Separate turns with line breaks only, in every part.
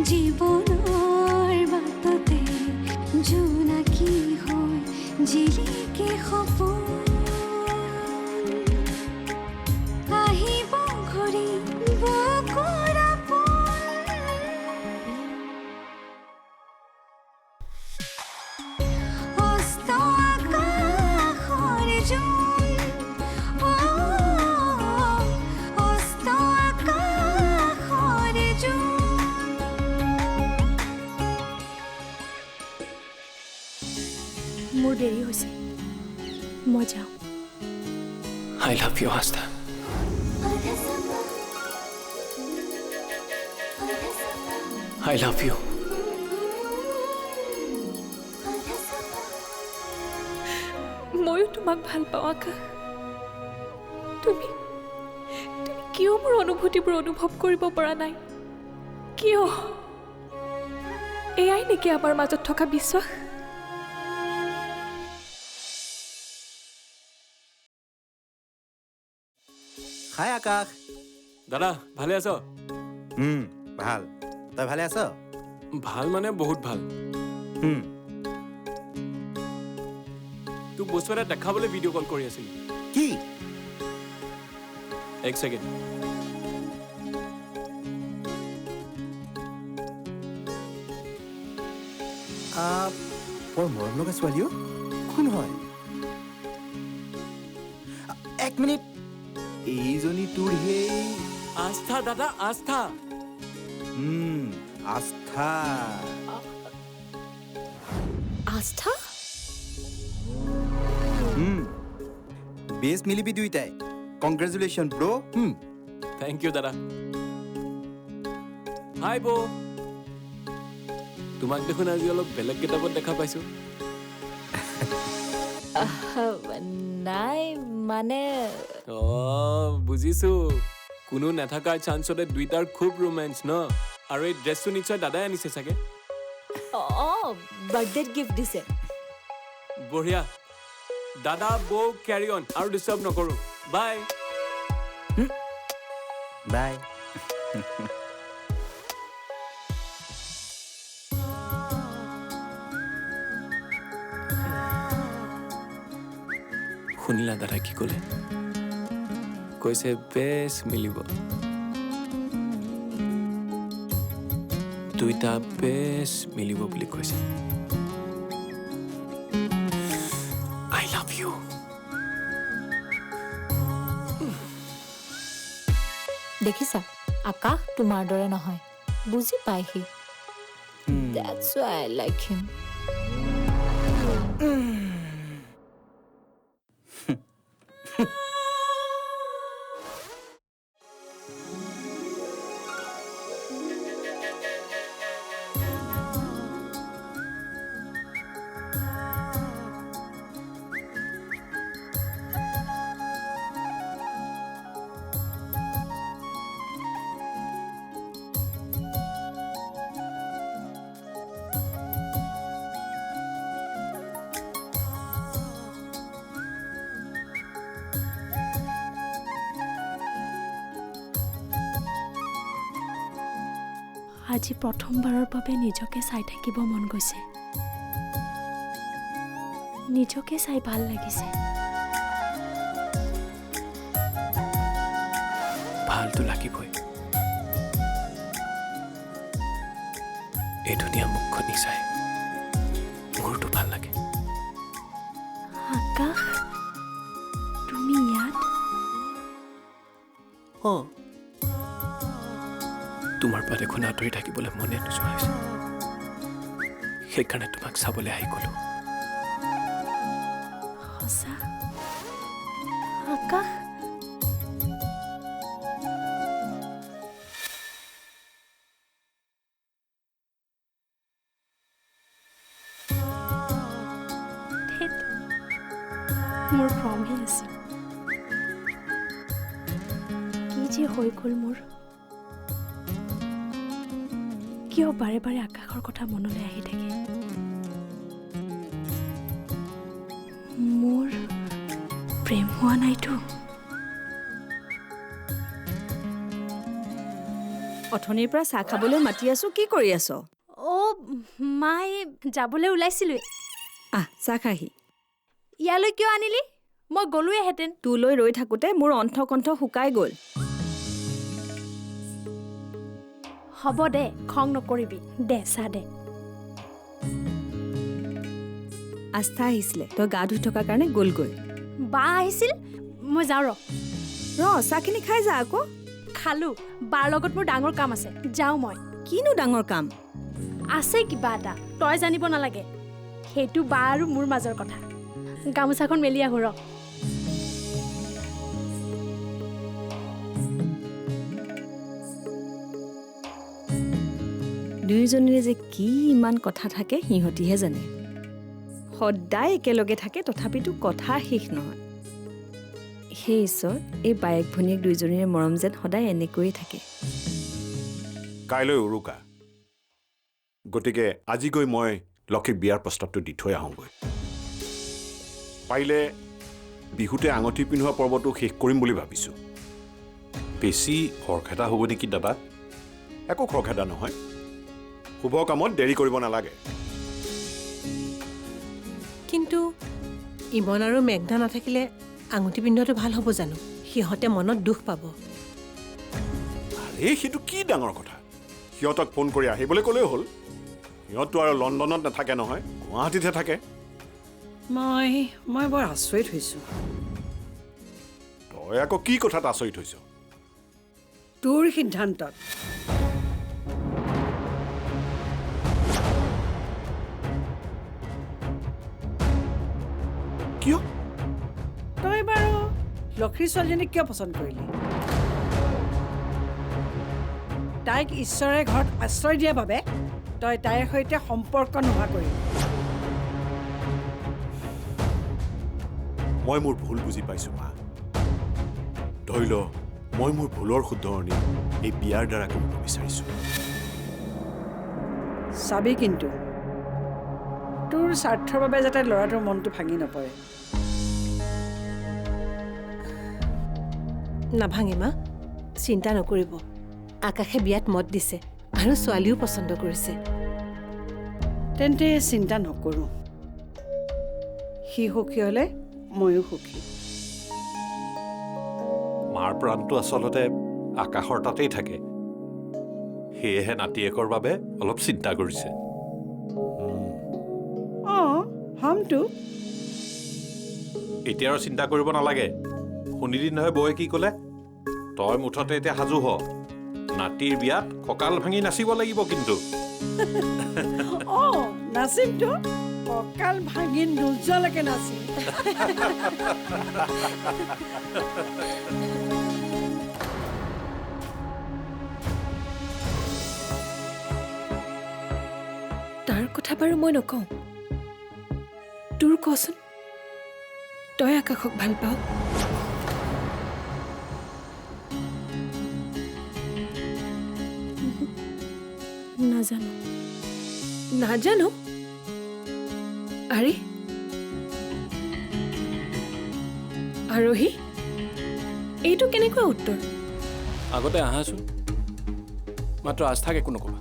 জীৱনৰ বাটতে জোনাকী হৈ জিলিকে সপোন আহিব ঘূৰি বুকুৰ আপোন অস্ত আকাশৰ জোন অস্ত আকাশৰ জোন
মোৰ দেৰি হৈছে মই যাওঁ
I love you, Asta. I love you.
ময়ো তোমাক ভাল পাওঁ আকাশ তুমি কিয় মোৰ অনুভূতিবোৰ অনুভৱ কৰিব পৰা নাই কিয় এয়াই নেকি আমাৰ মাজত থকা বিশ্বাস
হাই আকাশ
দাদা ভালে আছ
ভাল তই ভালে আছ
ভাল মানে বহুত ভাল তোক বস্তু এটা দেখাবলৈ ভিডিঅ' কল কৰি আছিলো
কি
এক ছেকেণ্ড
বৰ মৰম লগা ছোৱালীও কোন হয় এক মিনিট এইজনী তোৰ সেই
আস্থা দাদা আস্থা
আস্থা
আস্থা
বেছ মিলিবি দুইটাই কংগ্ৰেচুলেশ্যন ব্ৰ
থেংক ইউ দাদা হাই বৌ তোমাক দেখোন আজি অলপ বেলেগ কিতাপত দেখা পাইছো
নাই মানে
বুজিছো কোনো নাথাকাৰ চান্সতে দুইটাৰ খুব ৰোমেঞ্চ ন আৰু এই ড্ৰেছটো নিশ্চয় দাদাই আনিছে চাগে
বাৰ্থডেত গিফ্ট দিছে
বঢ়িয়া দাদা বৌ কেৰি অন আৰু ডিষ্টাৰ্ব নকৰো বাই
বাই
শুনিলা দাদা কি ক'লে কৈছে বেছ মিলিব দুইটা বেছ মিলিব বুলি কৈছে আই লাভ ইউ
দেখিছা আকাশ তোমাৰ দৰে নহয় বুজি পাই সি That's why I like him. আজি প্ৰথমবাৰৰ বাবে নিজকে চাই থাকিব মন গৈছে নিজকে চাই ভাল লাগিছে
ভালটো লাগিবই এই ধুনীয়া মুখখনি চাই মোৰতো ভাল লাগে
আকাশ তুমি ইয়াত
তোমাৰ পৰা দেখোন আঁতৰি থাকিবলৈ মনে নোযোৱা হৈছে সেইকাৰণে তোমাক চাবলৈ আহি গলো
সঁচা আকাশ মোৰ ভ্ৰমহে আছিল কি যে হৈ গ'ল মোৰ কিয় বাৰে বাৰে আকাশৰ কথা মনলৈ আহি থাকে মোৰ প্ৰেম হোৱা নাইতো
অথনিৰ পৰা চাহ খাবলৈ মাতি আছো, কি কৰি আছ?
অ' মাই যাবলৈ ওলাইছিলোঁ।
চাহ খাহি।
ইয়ালৈ কিয় আনিলি? মই গ'লোৱেহেঁতেন।
তোলৈ ৰৈ থাকোঁতে মোৰ অন্থকণ্ঠ শুকাই গ'ল।
হ'ব দে, খং নকৰিবি। দে চাহ দে।
আস্থা আহিছিলে, তই গা ধুই থকাৰ কাৰণে গ'লগৈ।
বা আহিছিল, মই যাওঁ ৰ।
চাহখিনি খাই যা আকৌ।
খালোঁ, বাৰ লগত মোৰ ডাঙৰ কাম আছে, যাওঁ মই।
কিনো ডাঙৰ কাম?
আছে কিবা এটা, তই জানিব নালাগে। সেইটো বা আৰু মোৰ মাজৰ কথা। গামোচাখন মেলি আহোঁ ৰ।
দুয়োজনীৰে যে কি ইমান কথা থাকে সিহঁতিহে জানে। সদায় একেলগে থাকে, তথাপিতো কথা শেষ নহয়। সেই ঈশ্বৰ, এই বায়েক ভনীয়েক দুয়োজনীৰে মৰম যেন সদায় এনেকৈয়ে থাকে।
কাইলৈ উৰুকা, গতিকে আজি গৈ মই লক্ষীক বিয়াৰ প্ৰস্তাৱটো দি থৈ আহোঁগৈ। পাৰিলে বিহুতে আঙঠি পিন্ধোৱা পৰ্বটো শেষ কৰিম বুলি ভাবিছোঁ। বেছি খৰখেদা হ'ব নেকি দাদা? একো খৰখেদা নহয়, শুভ কামত দেৰি কৰিব নালাগে।
কিন্তু ইমন আৰু মেঘনা নাথাকিলে আঙুঠি পিন্ধোৱাটো ভাল হ'ব জানো? সিহঁতে মনত দুখ পাব।
আৰে সেইটো কি ডাঙৰ কথা? সিহঁতক ফোন কৰি আহিবলৈ ক'লেই হ'ল। সিহঁততো আৰু লণ্ডনত নাথাকে নহয়, গুৱাহাটীতহে থাকে।
মই বৰ আচৰিত হৈছোঁ।
তই আকৌ কি কথাত আচৰিত হৈছ?
তোৰ সিদ্ধান্তত।
কিয়?
তই বাৰু লক্ষীৰ ছোৱালীজনীক কিয় পচন্দ কৰিলি? তাইক ঈশ্বৰে ঘৰত আশ্ৰয় দিয়াৰ বাবে তই তাইৰ সৈতে সম্পৰ্ক নোহোৱা কৰিলি।
মই মোৰ ভুল বুজি পাইছোঁ মা। ধৰি ল, মই মোৰ ভুলৰ শুধৰণি এই বিয়াৰ দ্বাৰা কৰিব বিচাৰিছোঁ।
চাবি কিন্তু তোৰ স্বাৰ্থৰ বাবে যাতে ল'ৰাটোৰ মনটো ভাঙি নপৰে। নাভাঙে মা, চিন্তা নকৰিব। আকাশে বিয়াত মত দিছে আৰু ছোৱালীও পচন্দ কৰিছে। তেন্তে চিন্তা নকৰোঁ। সি সুখী হ'লে ময়ো সুখী।
মাৰ প্ৰাণটো আচলতে আকাশৰ তাতেই থাকে। সেয়েহে নাতিয়েকৰ বাবে অলপ চিন্তা কৰিছে।
হমতো।
এতিয়া আৰু চিন্তা কৰিব নালাগে। শুনিলি নহয় বৌয়ে কি ক'লে? তই মুঠতে এতিয়া সাজু হ। নাতিৰ বিয়াত কঁকাল ভাঙি নাচিব লাগিব কিন্তু।
নাচিমতো, কঁকাল ভাঙি নোযোৱালৈকে নাচিম।
তাৰ কথা বাৰু মই নকওঁ, তোৰ কচোন, তই আকাশক ভাল পাৱ?
নাজানো।
নাজানো? আৰে আৰোহী, এইটো কেনেকুৱা উত্তৰ?
আগতে আহাচোন, মাত্ৰ আস্থাক একো নক'বা।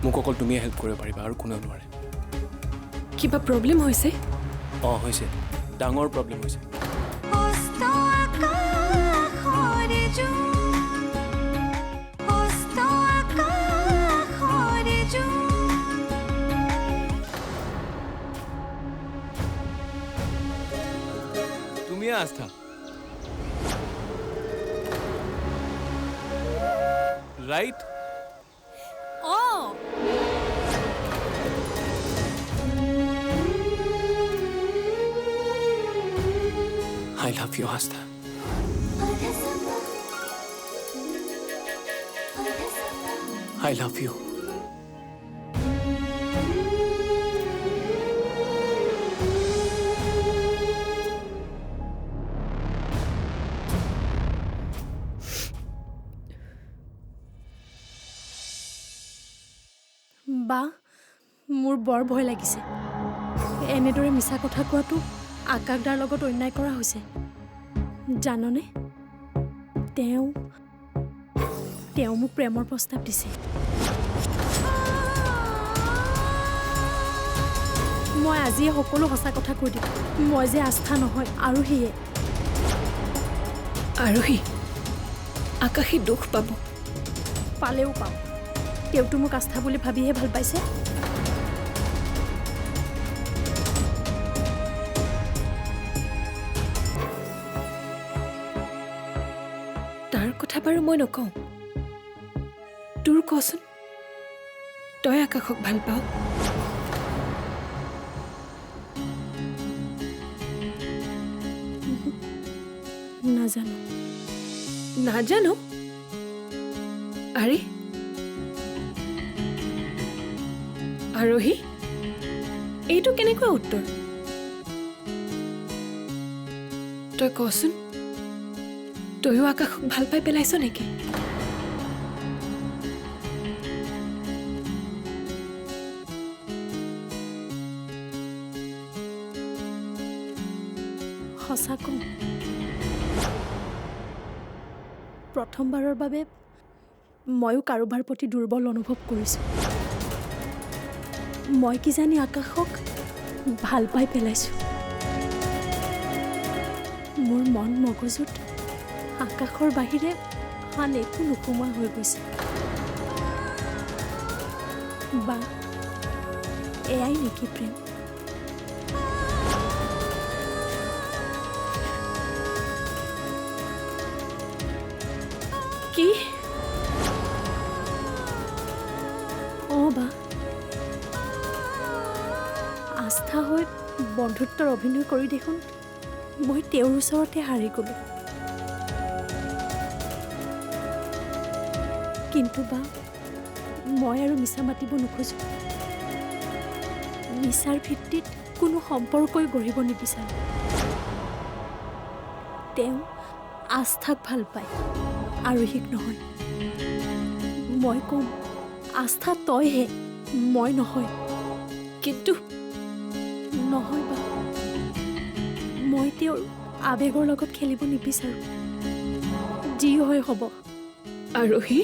মোক অকল তুমিয়ে হেল্প কৰিব পাৰিবা আৰু কোনেও নোৱাৰে।
কিবা প্ৰব্লেম হৈছে?
হৈছে, ডাঙৰ প্ৰব্লেম হৈছে।
অস্ত আকাশৰ জোন, অস্ত আকাশৰ জোন।
তুমিয়ে আস্থা। Right? I love you, Asta. I love you.
বা, মোৰ বৰ ভয় লাগিছে। এনেদৰে মিছা কথা কোৱাটো আকাশদাৰ লগত অন্যায় কৰা হৈছে। জাননে, তেওঁ তেওঁ মোক প্ৰেমৰ প্ৰস্তাৱ দিছে। মই আজিয়ে সকলো সঁচা কথা কৈ দিম। মই যে আস্থা নহয় আৰু সেয়ে
আৰোহী আকাশে দুখ পাব।
পালেও পাওঁ, তেওঁতো মোক আস্থা বুলি ভাবিহে ভাল পাইছে।
তাৰ কথা বাৰু মই নকওঁ, তোৰ কচোন, তই আকাশক ভাল পাৱ?
নাজানো।
নাজানো? আৰে আৰোহী, এইটো কেনেকুৱা উত্তৰ? তই কচোন, তয়ো আকাশক ভাল পাই পেলাইছ নেকি?
সঁচা কওঁ, প্ৰথমবাৰৰ বাবে ময়ো কাৰোবাৰ প্ৰতি দুৰ্বল অনুভৱ কৰিছোঁ। মই কিজানি আকাশক ভাল পাই পেলাইছোঁ। মোৰ মন মগজুত আকাশৰ বাহিৰে আন একো নোসোমোৱা হৈ গৈছে। বা এয়াই নেকি প্ৰেম?
কি?
অঁ বা, আস্থা হৈ বন্ধুত্বৰ অভিনয় কৰি দেখোন মই তেওঁৰ ওচৰতে হাৰি গ'লোঁ। কিন্তু বা মই আৰু মিছা মাতিব নোখোজোঁ। মিছাৰ ভিত্তিত কোনো সম্পৰ্কই গঢ়িব নিবিচাৰোঁ। তেওঁ আস্থাক ভাল পায়, আৰোহীক নহয়। মই ক'ম, আস্থা তইহে, মই নহয়।
কিন্তু
নহয় বা, মই তেওঁৰ আৱেগৰ লগত খেলিব নিবিচাৰোঁ। যি হয় হ'ব।
আৰোহী,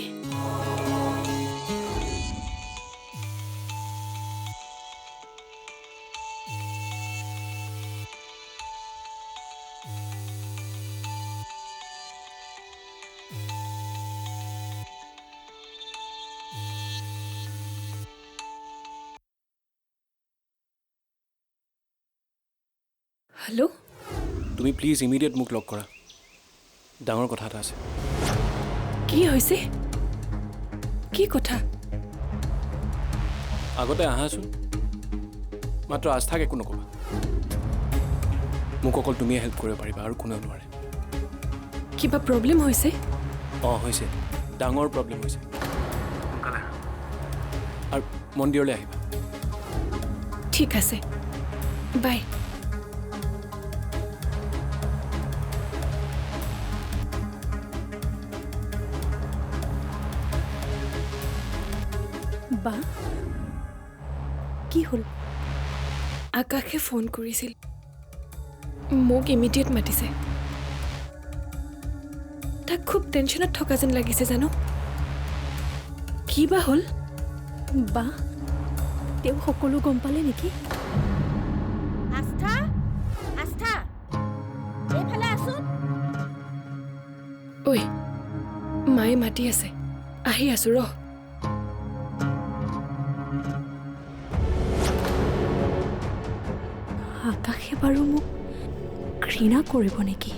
হেল্ল',
তুমি প্লিজ ইমিডিয়েট মোক লগ কৰা, ডাঙৰ কথা এটা আছে।
কি হৈছে? কি কথা?
আগতে আহাচোন, মাত্ৰ আস্থাক একো নক'বা। মোক অকল তুমিয়ে হেল্প কৰিব পাৰিবা আৰু কোনেও নোৱাৰে।
কিবা প্ৰব্লেম হৈছে?
অঁ হৈছে, ডাঙৰ প্ৰব্লেম হৈছে। আৰু মন্দিৰলৈ আহিবা।
ঠিক আছে, বাই।
বা কি হ'ল?
আকাশে ফোন কৰিছিল, মোক ইমিডিয়েট মাতিছে। তাক খুব টেনশ্যনত থকা যেন লাগিছে জানো। কি বা হ'ল?
বা তেওঁ সকলো গম পালে নেকি?
আস্থা, আস্থা, এইফালে আছোন।
ঐ, মায়ে মাতি আছে, আহি আছো ৰহ।
আকাশে বাৰু মোক ঘৃণা কৰিব নেকি?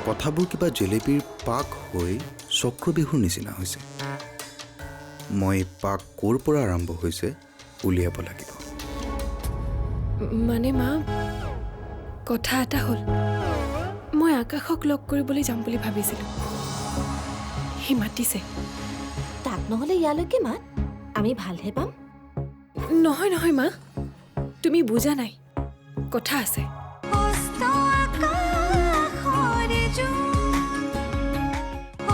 কথাবোৰ কিবা জেলেপীৰ পাক হৈ চক্ৰবিহুৰ নিচিনা হৈছে। মই পাক ক'ৰ পৰা আৰম্ভ হৈছে উলিয়াব লাগিব।
মানে মা, কথা এটা হ'ল। মই আকাশক লগ কৰিবলৈ যাম বুলি ভাবিছিলোঁ। সি মাতিছে।
তাক নহ'লে ইয়ালৈকে মাত, আমি ভালহে পাম।
নহয় নহয় মা, তুমি বুজা নাই, কথা আছে।
অস্ত আকাশৰে জোন,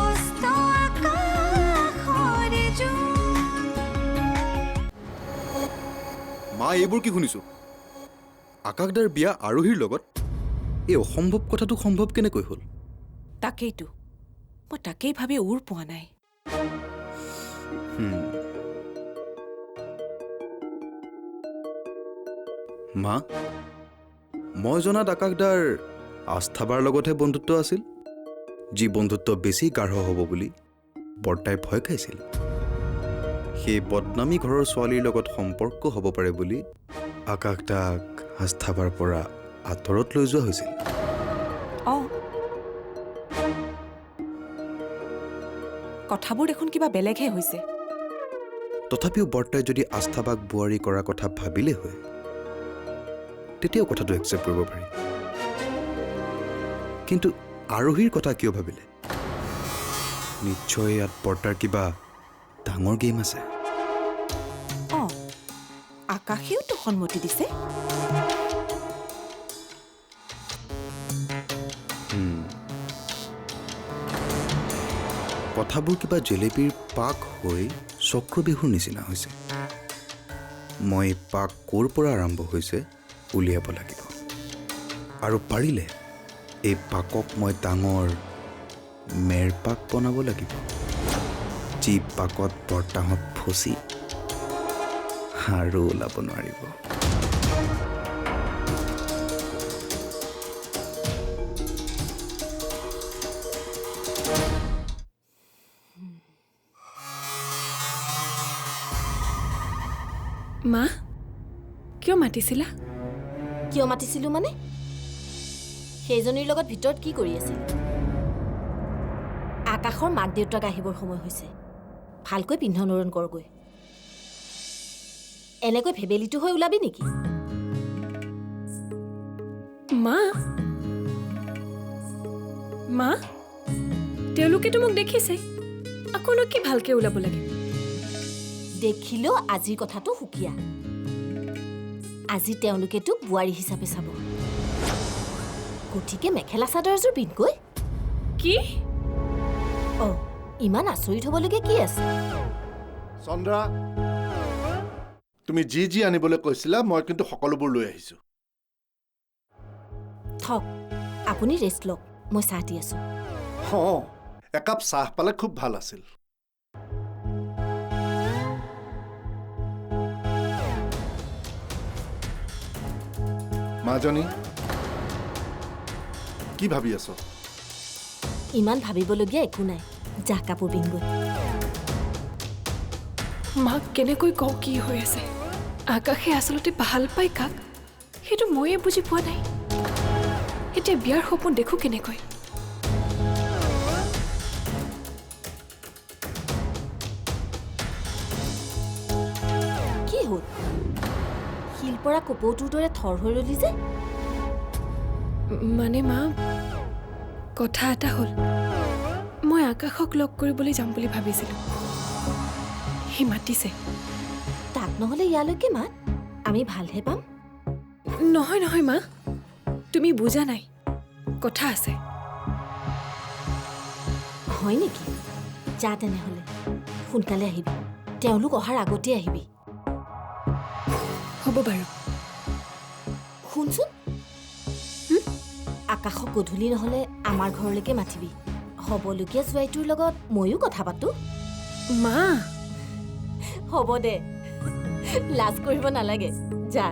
অস্ত আকাশৰে জোন।
মা, এইবোৰ কি শুনিছোঁ? আকাশদাৰ বিয়া আৰোহীৰ লগত? এই অসম্ভৱ কথাটো সম্ভৱ কেনেকৈ হ'ল?
তাকেইতো মই তাকেই ভাবি উৰ পোৱা নাই।
মা, মই জনাত আকাশদাৰ আস্থাবাৰ লগতহে বন্ধুত্ব আছিল, যি বন্ধুত্ব বেছি গাঢ় হ'ব বুলি বৰ্তাই ভয় খাইছিল। সেই বদনামী ঘৰৰ ছোৱালীৰ লগত সম্পৰ্ক হ'ব পাৰে বুলি আকাশদাক আস্থাবাৰ পৰা আঁতৰত লৈ যোৱা হৈছিল।
অঁ, কথাবোৰ দেখোন কিবা বেলেগহে হৈছে।
তথাপিও বৰ্তাই যদি আস্থাবাক বোৱাৰী কৰাৰ কথা ভাবিলে হয়, তেতিয়াও কথাটো একচেপ্ট কৰিব পাৰি। কিন্তু আৰোহীৰ কথা কিয় ভাবিলে? নিশ্চয় ইয়াত বৰ্তাৰ কিবা ডাঙৰ গেম আছে।
অঁ, আকাশেওতো সন্মতি দিছে।
কথাবোৰ কিবা জেলেপীৰ পাক হৈ চক্ৰবিহুৰ নিচিনা হৈছে। মই পাক ক'ৰ পৰা আৰম্ভ হৈছে উলিয়াব লাগিব, আৰু পাৰিলে এই পাকক মই ডাঙৰ মেৰপাক বনাব লাগিব, যি পাকত বৰ্তাহঁত ফচি আৰু ওলাব নোৱাৰিব।
মা, কিয় মাতিছিলা?
কিয় মাতিছিলো মানে? সেইজনীৰ লগত ভিতৰত কি কৰি আছিল? আকাশৰ মাক দেউতাক আহিবৰ সময় হৈছে, ভালকৈ পিন্ধন উৰণ কৰগৈ। এনেকৈ ভেবেলিটো হৈ ওলাবি নেকি?
মা, মা, তেওঁলোকেতো মোক দেখিছে, আকৌনো কি ভালকৈ ওলাব লাগে?
দেখিলেও আজিৰ কথাটো সুকীয়া। আজি তেওঁলোকে তোক বোৱাৰী হিচাপে চাব, গতিকে মেখেলা চাদৰযোৰ পিন্ধগৈ।
কি?
অঁ, ইমান আচৰিত হ'বলগীয়া কি আছে?
চন্দ্ৰা, তুমি যি যি আনিবলৈ কৈছিলা মই কিন্তু সকলোবোৰ লৈ আহিছো।
থক, আপুনি ৰেষ্ট লওক, মই চাহ দি আছো।
অঁ, একাপ চাহ পালে খুব ভাল আছিল। মাজনী, কি ভাবি আছ?
ইমান ভাবিবলগীয়া একো নাই, যা কাপোৰ পিন্ধগৈ।
মাক কেনেকৈ কওঁ কি হৈ আছে? আকাশে আচলতে ভাল পায় কাক, সেইটো ময়ে বুজি পোৱা নাই। এতিয়া বিয়াৰ সপোন দেখো কেনেকৈ?
কি হ'ল? শিল পৰা কপৌটোৰ দৰে থৰ হৈ ৰলি যে?
মানে মা, কথা এটা হ'ল। মই আকাশক লগ কৰিবলৈ যাম বুলি ভাবিছিলোঁ। সি মাতিছে।
তাক নহ'লে ইয়ালৈকে মাত, আমি ভালহে পাম।
নহয় নহয় মা, তুমি বুজা নাই, কথা আছে।
হয় নেকি? যা তেনেহ'লে, সোনকালে আহিবি। তেওঁলোক অহাৰ আগতে আহিবি।
হ'ব বাৰু।
শুনচোন, আকাশক গধূলি নহ'লে আমাৰ ঘৰলৈকে মাতিবি। হ'বলগীয়া জোৱাইটোৰ লগত ময়ো কথা পাতো।
মা,
হ'ব দে, লাজ কৰিব নালাগে, যা।